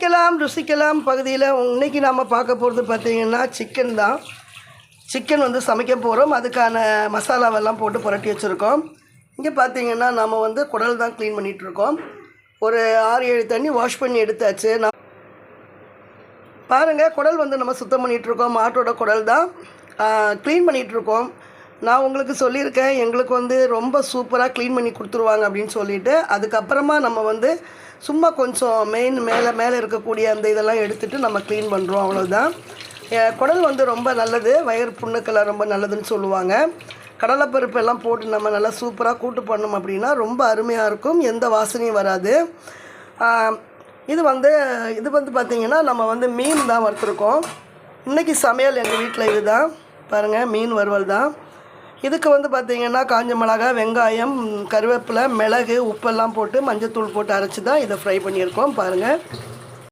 சமைக்கலாம் ருசிக்கலாம் பகுதியில் இன்றைக்கி நாம் பார்க்க போகிறது பார்த்திங்கன்னா சிக்கன் தான். சிக்கன் வந்து சமைக்க போகிறோம். அதுக்கான மசாலாவெல்லாம் போட்டு புரட்டி வச்சுருக்கோம். இங்கே பார்த்திங்கன்னா நம்ம வந்து குடல் தான் க்ளீன் பண்ணிகிட்ருக்கோம். ஒரு 6-7 தண்ணி வாஷ் பண்ணி எடுத்தாச்சு. பாருங்கள், குடல் வந்து நம்ம சுத்தம் பண்ணிகிட்ருக்கோம். மாட்டோட குடல் தான் க்ளீன் பண்ணிகிட்ருக்கோம். நான் உங்களுக்கு சொல்லியிருக்கேன், எங்களுக்கு வந்து ரொம்ப சூப்பராக க்ளீன் பண்ணி கொடுத்துருவாங்க அப்படின்னு சொல்லிவிட்டு. அதுக்கப்புறமா நம்ம வந்து சும்மா கொஞ்சம் மேலே இருக்கக்கூடிய அந்த இதெல்லாம் எடுத்துகிட்டு நம்ம க்ளீன் பண்ணுறோம், அவ்வளோதான். குடல் வந்து ரொம்ப நல்லது, வயிறு புண்ணுக்கெல்லாம் ரொம்ப நல்லதுன்னு சொல்லுவாங்க. கடலைப்பருப்பு எல்லாம் போட்டு நம்ம நல்லா சூப்பராக கூட்டு பண்ணோம் அப்படின்னா ரொம்ப அருமையாக இருக்கும், எந்த வாசனையும் வராது. இது வந்து பார்த்திங்கன்னா நம்ம வந்து மீன் தான் வறுத்துருக்கோம். இன்றைக்கி சமையல் எங்கள் வீட்டில் இது தான். பாருங்கள், மீன் வறுவல் தான். இதுக்கு வந்து பார்த்திங்கன்னா காஞ்ச மிளகாய், வெங்காயம், கருவேப்பிலை, மிளகு, உப்பெல்லாம் போட்டு மஞ்சத்தூள் போட்டு அரைச்சி தான் இதை ஃப்ரை பண்ணியிருக்கோம். பாருங்கள்,